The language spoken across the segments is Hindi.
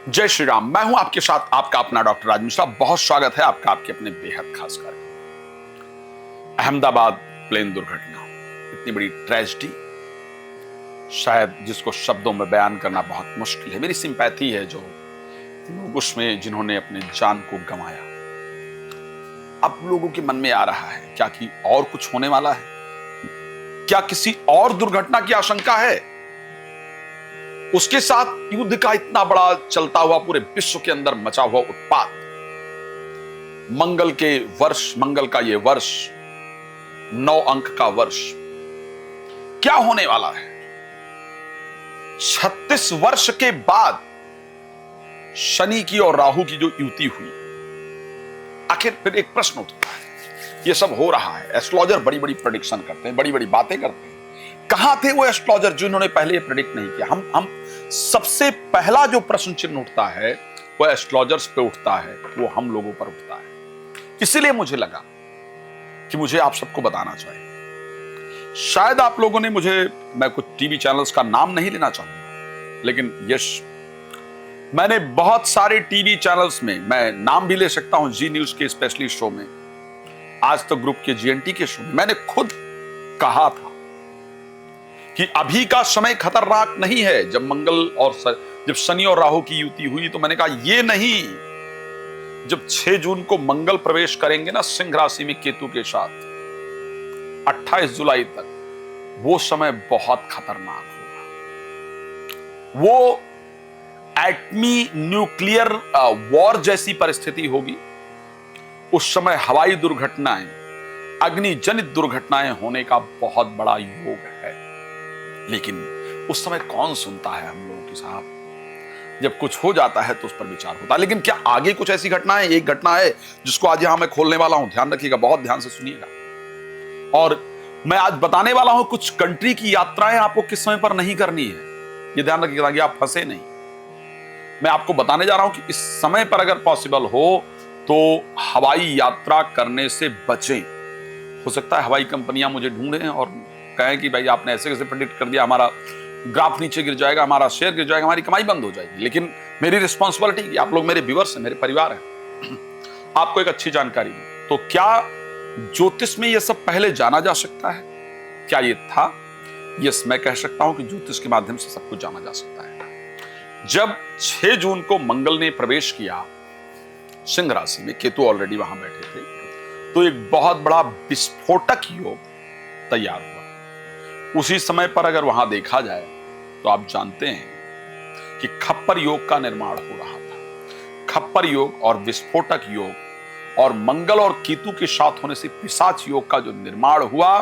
जय श्री राम। मैं हूं आपके साथ आपका अपना डॉक्टर राज मिश्रा। बहुत स्वागत है आपका आपके अपने बेहद खास कार्यक्रम। अहमदाबाद प्लेन दुर्घटना, इतनी बड़ी ट्रेजेडी, शायद जिसको शब्दों में बयान करना बहुत मुश्किल है। मेरी सिंपैथी है जो लोग उसमें जिन्होंने अपने जान को गंवाया। अब लोगों के मन में आ रहा है क्या कि और कुछ होने वाला है, क्या किसी और दुर्घटना की आशंका है। उसके साथ युद्ध का इतना बड़ा चलता हुआ पूरे विश्व के अंदर मचा हुआ उत्पात, मंगल का ये वर्ष 9 अंक का वर्ष, क्या होने वाला है। 36 वर्ष के बाद शनि की और राहु की जो युति हुई, आखिर फिर एक प्रश्न उठता है। ये सब हो रहा है, एस्ट्रोलॉजर बड़ी बड़ी प्रेडिक्शन करते हैं, बड़ी बड़ी बातें करते हैं। कहां थे वो एस्ट्रोलॉजर जिन्होंने पहले ये प्रेडिक्ट नहीं किया। हम सबसे पहला जो प्रश्न चिन्ह उठता है वो एस्ट्रोलॉजर्स पे उठता है, वो हम लोगों पर उठता है। इसीलिए मुझे लगा कि मुझे आप सबको बताना चाहिए। शायद आप लोगों ने मैं कुछ टीवी चैनल्स का नाम नहीं लेना चाहूंगा, लेकिन यश, मैंने बहुत सारे टीवी चैनल्स में, मैं नाम भी ले सकता हूं, जी न्यूज के स्पेशली शो में, आज तक ग्रुप के जीएनटी के शो में, मैंने खुद कहा था कि अभी का समय खतरनाक नहीं है। जब शनि और राहु की युति हुई तो मैंने कहा ये नहीं, जब 6 जून को मंगल प्रवेश करेंगे ना सिंह राशि में केतु के साथ, 28 जुलाई तक, वो समय बहुत खतरनाक होगा। वो एटमी न्यूक्लियर वॉर जैसी परिस्थिति होगी। उस समय हवाई दुर्घटनाएं, अग्निजनित दुर्घटनाएं होने का बहुत बड़ा योग है। लेकिन उस समय कौन सुनता है हम लोगों की साहब। जब कुछ हो जाता है तो उस पर विचार होता है। लेकिन क्या आगे कुछ ऐसी घटना है? एक घटना है जिसको आज यहां मैं खोलने वाला हूं, ध्यान रखिएगा, बहुत ध्यान से सुनिएगा। और मैं आज बताने वाला हूं कुछ कंट्री की यात्राएं आपको किस समय पर नहीं करनी है। ये ध्यान रखिएगा कि आप फंसे नहीं। मैं आपको बताने जा रहा हूं कि इस समय पर अगर पॉसिबल हो तो हवाई यात्रा करने से बचें। हो सकता है हवाई कंपनियां मुझे ढूंढें और कहें कि भाई आपने ऐसे कैसे प्रेडिक्ट कर दिया, हमारा ग्राफ नीचे गिर जाएगा, हमारा शेयर गिर जाएगा, हमारी कमाई बंद हो जाएगी। लेकिन मेरी रिस्पॉन्सिबिलिटी कि आप लोग मेरे व्यूअर्स हैं, मेरे परिवार हैं, आपको एक अच्छी जानकारी दूं। तो क्या ज्योतिष में यह सब पहले जाना जा सकता है? क्या ये था? यस, मैं कह सकता हूं कि ज्योतिष के माध्यम से सब कुछ जाना जा सकता है। जब 6 जून को मंगल ने प्रवेश किया सिंह राशि में, केतु ऑलरेडी वहां बैठे थे, तो एक बहुत बड़ा विस्फोटक योग तैयार हुआ। उसी समय पर अगर वहां देखा जाए तो आप जानते हैं कि खप्पर योग का निर्माण हो रहा था। खप्पर योग और विस्फोटक योग और मंगल और केतु के साथ होने से पिशाच योग का जो निर्माण हुआ,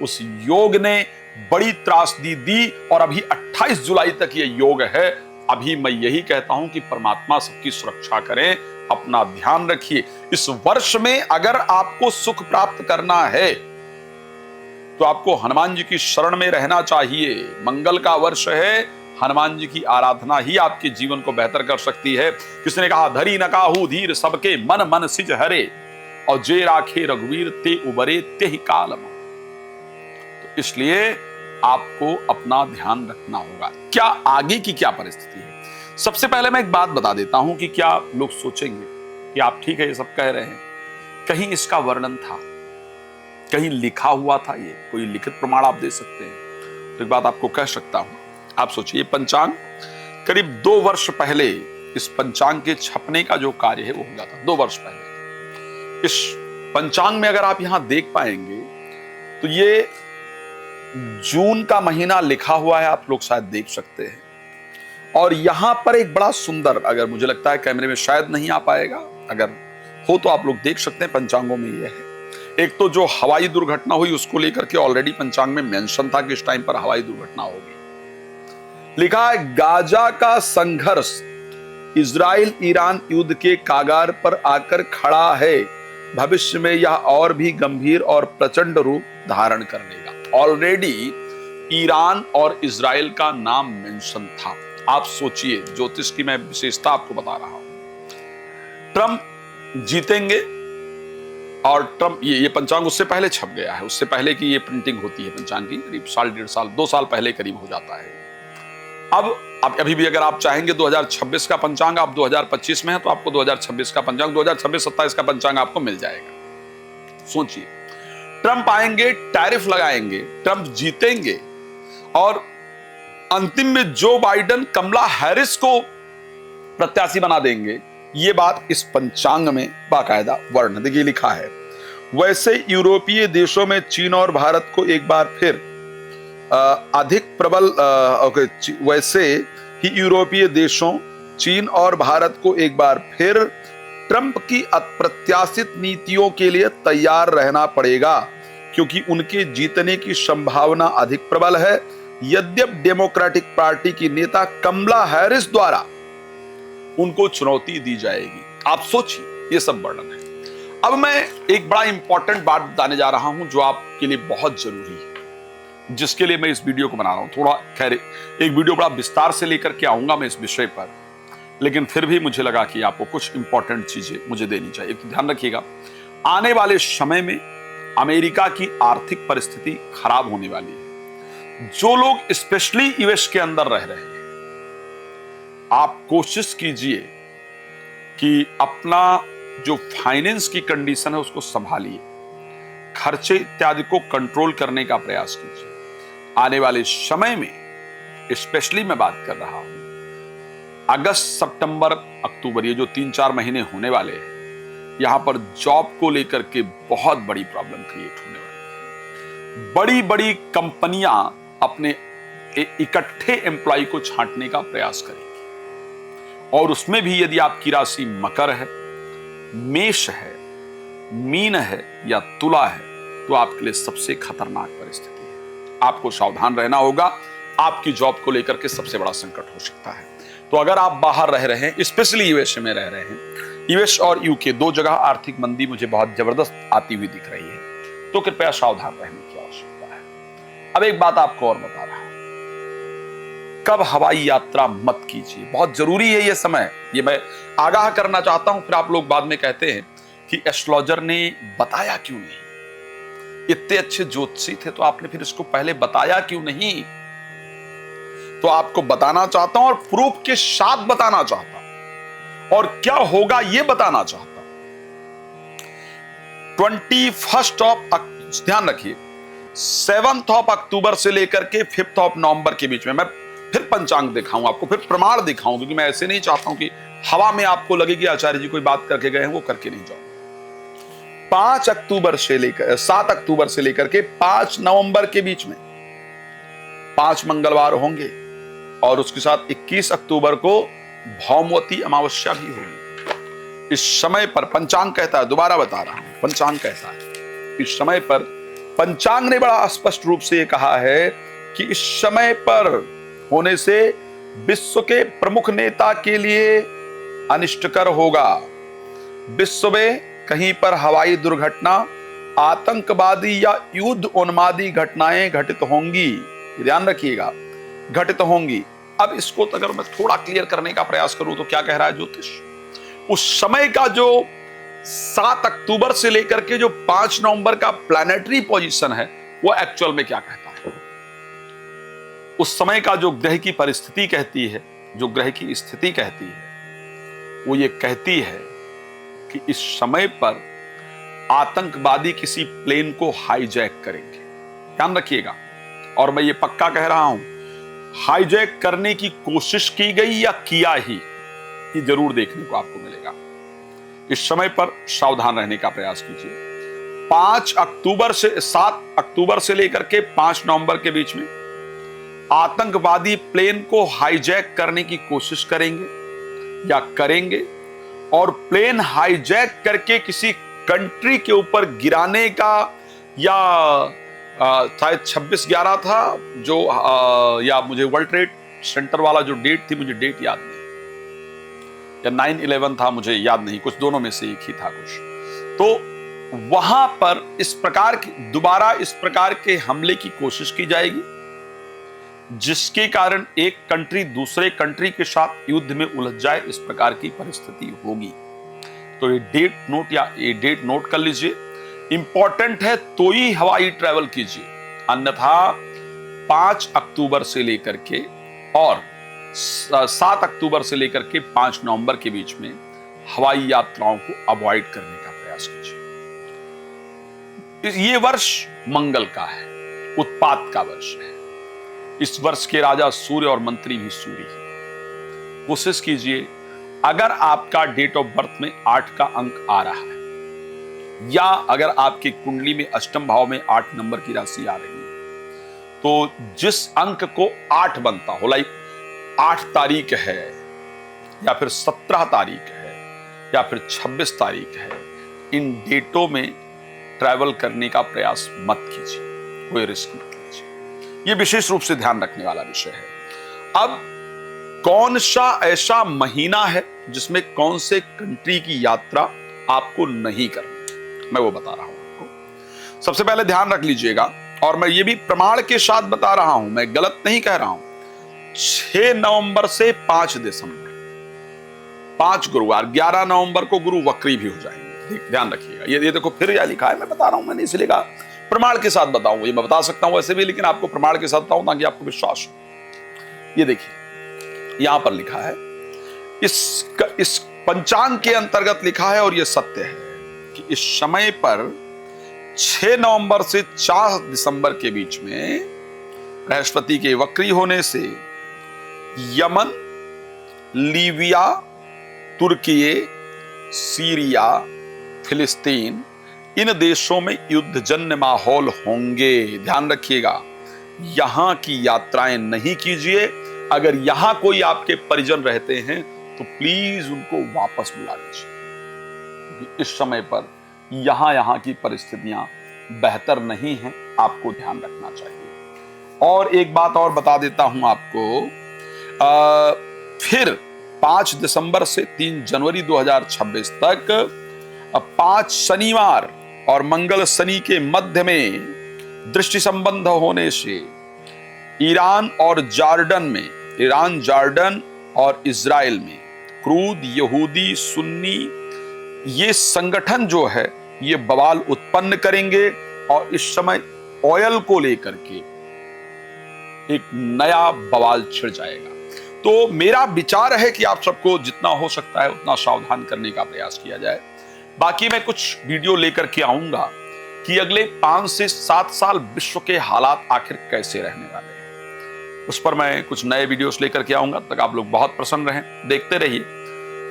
उस योग ने बड़ी त्रासदी दी। और अभी 28 जुलाई तक ये योग है। अभी मैं यही कहता हूं कि परमात्मा सबकी सुरक्षा करें, अपना ध्यान रखिए। इस वर्ष में अगर आपको सुख प्राप्त करना है तो आपको हनुमान जी की शरण में रहना चाहिए। मंगल का वर्ष है, हनुमान जी की आराधना ही आपके जीवन को बेहतर कर सकती है। किसने कहा, धरी न काहू धीर सबके मन मन सिज हरे, और जे राखे रघुवीर ते उबरे ते ही कालम। तो इसलिए आपको अपना ध्यान रखना होगा। क्या आगे की क्या परिस्थिति है? सबसे पहले मैं एक बात बता देता हूं कि क्या लोग सोचेंगे कि आप ठीक है ये सब कह रहे हैं, कहीं इसका वर्णन था, कहीं लिखा हुआ था, ये कोई लिखित प्रमाण आप दे सकते हैं? तो एक बात आपको कह सकता हूं, आप सोचिए, पंचांग करीब 2 वर्ष पहले, इस पंचांग के छपने का जो कार्य है वो हो जाता 2 वर्ष पहले। इस पंचांग में अगर आप यहां देख पाएंगे तो ये जून का महीना लिखा हुआ है, आप लोग शायद देख सकते हैं। और यहां पर एक बड़ा सुंदर, अगर मुझे लगता है कैमरे में शायद नहीं आ पाएगा, अगर हो तो आप लोग देख सकते हैं, पंचांगों में ये है। एक तो जो हवाई दुर्घटना हुई उसको लेकर के ऑलरेडी पंचांग में मेंशन था कि इस टाइम पर हवाई दुर्घटना होगी। लिखा है, गाजा का संघर्ष इजराइल ईरान युद्ध के कागार पर आकर खड़ा है। भविष्य में यह और भी गंभीर और प्रचंड रूप धारण कर लेगा। ऑलरेडी ईरान और इजराइल का नाम मेंशन था। आप सोचिए, ज्योतिष की मैं विशेषता आपको बता रहा हूं। ट्रंप जीतेंगे, और ट्रंप, ये पंचांग उससे पहले छप गया है, उससे पहले की ये प्रिंटिंग होती है पंचांग की, करीब 1.5 साल 2 साल पहले करीब हो जाता है। अब अब अभी भी अगर आप चाहेंगे 2026 का पंचांग, आप 2025 में हैं तो आपको 2026 का पंचांग, 2026-27 का पंचांग आपको मिल जाएगा। सोचिए, ट्रंप आएंगे, टैरिफ लगाएंगे, ट्रंप जीतेंगे और अंतिम में जो बाइडेन कमला हैरिस को प्रत्याशी बना देंगे। ये बात इस पंचांग में बाकायदा वर्णन, देखिए लिखा है, वैसे यूरोपीय देशों में चीन और भारत को एक बार फिर अधिक प्रबल वैसे ही यूरोपीय देशों चीन और भारत को एक बार फिर ट्रंप की अप्रत्याशित नीतियों के लिए तैयार रहना पड़ेगा, क्योंकि उनके जीतने की संभावना अधिक प्रबल है, यद्यपि डेमोक्रेटिक पार्टी की नेता कमला हैरिस द्वारा उनको चुनौती दी जाएगी। आप सोचिए, ये सब वर्णन है। अब मैं एक बड़ा इंपॉर्टेंट बात बताने जा रहा हूं जो आपके लिए बहुत जरूरी है, जिसके लिए मैं इस वीडियो को बना रहा हूं। थोड़ा खैर एक वीडियो बड़ा विस्तार से लेकर के आऊंगा मैं इस विषय पर, लेकिन फिर भी मुझे लगा कि आपको कुछ इंपॉर्टेंट चीजें मुझे देनी चाहिए। तो ध्यान रखिएगा, आने वाले समय में अमेरिका की आर्थिक परिस्थिति खराब होने वाली है। जो लोग स्पेशली यूएस के अंदर रह रहे हैं, आप कोशिश कीजिए कि अपना जो फाइनेंस की कंडीशन है उसको संभालिए, खर्चे इत्यादि को कंट्रोल करने का प्रयास कीजिए। आने वाले समय में स्पेशली मैं बात कर रहा हूं अगस्त, सितंबर, अक्टूबर, ये जो 3-4 महीने होने वाले हैं, यहां पर जॉब को लेकर के बहुत बड़ी प्रॉब्लम क्रिएट होने वाली है। बड़ी बड़ी कंपनियां अपने इकट्ठे एम्प्लॉय को छांटने का प्रयास करेंगी, और उसमें भी यदि आपकी राशि मकर है, मेष है, मीन है या तुला है, तो आपके लिए सबसे खतरनाक परिस्थिति है। आपको सावधान रहना होगा, आपकी जॉब को लेकर के सबसे बड़ा संकट हो सकता है। तो अगर आप बाहर रह रहे हैं, स्पेशली यूएस में रह रहे हैं, यूएस और यूके दो जगह आर्थिक मंदी मुझे बहुत जबरदस्त आती हुई दिख रही है, तो कृपया सावधान रहने की आवश्यकता है। अब एक बात आपको और बता रहा हूं, कब हवाई यात्रा मत कीजिए, बहुत जरूरी है ये समय। ये मैं आगाह करना चाहता हूं, फिर आप लोग बाद में कहते हैं कि एस्ट्रोलॉजर ने बताया क्यों नहीं, इतने अच्छे ज्योतिषी थे तो आपने फिर इसको पहले बताया क्यों नहीं। तो आपको बताना चाहता हूं और प्रूफ के साथ बताना चाहता हूं, और क्या होगा ये बताना चाहता हूं। 21 ध्यान रखिए, 7 अक्टूबर से लेकर के 5 नवंबर के बीच में मैं फिर पंचांग दिखाऊं आपको, फिर प्रमाण दिखाऊं, क्योंकि मैं ऐसे नहीं चाहता हूं कि हवा में आपको लगे कि आचार्य जी कोई बात करके गए हैं वो करके नहीं जाओ। 7 अक्टूबर से लेकर के 5 नवंबर के बीच में 5 मंगलवार होंगे, और उसके साथ 21 अक्टूबर को भौमवती अमावस्या भी होगी। इस समय पर पंचांग कहता है, दोबारा बता रहा हूं, पंचांग कहता है इस समय पर, पंचांग ने बड़ा स्पष्ट रूप से कहा है कि इस समय पर होने से विश्व के प्रमुख नेता के लिए अनिष्टकर होगा। विश्व में कहीं पर हवाई दुर्घटना, आतंकवादी या युद्ध उन्मादी घटनाएं घटित होंगी, ध्यान रखिएगा, घटित होंगी। अब इसको अगर मैं थोड़ा क्लियर करने का प्रयास करूं तो क्या कह रहा है ज्योतिष, उस समय का जो 7 अक्टूबर से लेकर के जो 5 नवंबर का प्लैनेटरी पोजीशन है, वो एक्चुअल में क्या कहता है। उस समय का जो ग्रह की परिस्थिति कहती है, जो ग्रह की स्थिति कहती है, वो ये कहती है कि इस समय पर आतंकवादी किसी प्लेन को हाईजैक करेंगे। ध्यान रखिएगा, और मैं ये पक्का कह रहा हूं, हाईजैक करने की कोशिश की गई या किया ही, ये जरूर देखने को आपको मिलेगा। इस समय पर सावधान रहने का प्रयास कीजिए। 5 अक्टूबर से 7 अक्टूबर से लेकर के 5 नवंबर के बीच में आतंकवादी प्लेन को हाईजैक करने की कोशिश करेंगे या करेंगे, और प्लेन हाईजैक करके किसी कंट्री के ऊपर गिराने का, या शायद 26/11 था जो, या मुझे वर्ल्ड ट्रेड सेंटर वाला जो डेट थी, मुझे डेट याद नहीं, या 9/11 था, मुझे याद नहीं, कुछ दोनों में से एक ही था कुछ। तो वहां पर इस प्रकार की दोबारा इस प्रकार के हमले की कोशिश की जाएगी, जिसके कारण एक कंट्री दूसरे कंट्री के साथ युद्ध में उलझ जाए, इस प्रकार की परिस्थिति होगी। तो ये डेट नोट कर लीजिए, इंपॉर्टेंट है तो ही हवाई ट्रैवल कीजिए, अन्यथा 5 अक्टूबर से लेकर के और 7 अक्टूबर से लेकर के 5 नवंबर के बीच में हवाई यात्राओं को अवॉइड करने का प्रयास कीजिए। ये वर्ष मंगल का है, उत्पात का वर्ष है। इस वर्ष के राजा सूर्य और मंत्री भी सूर्य ही। कोशिश कीजिए, अगर आपका डेट ऑफ बर्थ में 8 का अंक आ रहा है या अगर आपकी कुंडली में अष्टम भाव में 8 नंबर की राशि आ रही है, तो जिस अंक को 8 बनता हो, लाइक 8 तारीख है या फिर 17 तारीख है या फिर 26 तारीख है, इन डेटों में ट्रैवल करने का प्रयास मत कीजिए, कोई रिस्क मत लीजिए। यह विशेष रूप से ध्यान रखने वाला विषय है। अब कौन सा ऐसा महीना है जिसमें कौन से कंट्री की यात्रा आपको नहीं करनी, मैं वो बता रहा हूं आपको। सबसे पहले ध्यान रख लीजिएगा, और मैं ये भी प्रमाण के साथ बता रहा हूं, मैं गलत नहीं कह रहा हूं। 6 नवंबर से 5 दिसंबर, 5 गुरुवार, 11 नवंबर को गुरु वक्री भी हो जाएंगे। ध्यान रखिएगा, ये देखो फिर यह लिखा है, मैं बता रहा हूं, मैंने इसलिए कहा प्रमाण के साथ बताऊं। ये मैं बता सकता हूं वैसे भी, लेकिन आपको प्रमाण के साथ बताऊं ताकि आपको विश्वास हो। ये देखिए यहां पर लिखा है, इस पंचांग के अंतर्गत लिखा है और यह सत्य है कि इस समय पर 6 नवंबर से 4 दिसंबर के बीच में बृहस्पति के वक्री होने से यमन, लीबिया, तुर्की, सीरिया, फिलिस्तीन, इन देशों में युद्धजन्य माहौल होंगे। ध्यान रखिएगा, यहां की यात्राएं नहीं कीजिए। अगर यहां कोई आपके परिजन रहते हैं तो प्लीज उनको वापस बुला लीजिए। इस समय पर यहां की परिस्थितियां बेहतर नहीं हैं, आपको ध्यान रखना चाहिए। और एक बात और बता देता हूं आपको, फिर 5 दिसंबर से 3 जनवरी 2026 तक 5 शनिवार और मंगल शनि के मध्य में दृष्टि संबंध होने से ईरान, जॉर्डन और इजराइल में क्रूद, यहूदी, सुन्नी, ये संगठन जो है ये बवाल उत्पन्न करेंगे और इस समय ऑयल को लेकर के एक नया बवाल छिड़ जाएगा। तो मेरा विचार है कि आप सबको जितना हो सकता है उतना सावधान करने का प्रयास किया जाए। बाकी मैं कुछ वीडियो लेकर के आऊंगा कि अगले 5 से 7 साल विश्व के हालात आखिर कैसे रहने वाले हैं, उस पर मैं कुछ नए वीडियोस लेकर के आऊंगा। तक आप लोग बहुत प्रसन्न रहें, देखते रहिए।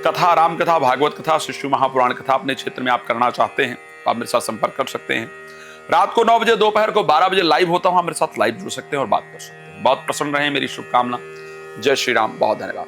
कथा, राम कथा, भागवत कथा, शिशु महापुराण कथा अपने क्षेत्र में आप करना चाहते हैं तो आप मेरे साथ संपर्क कर सकते हैं। रात को 9 बजे, दोपहर को 12 बजे लाइव होता हूं, मेरे साथ लाइव जुड़ सकते हैं और बात कर सकते हैं। बहुत प्रसन्न रहें, मेरी शुभकामना। जय श्री राम, बहुत धन्यवाद।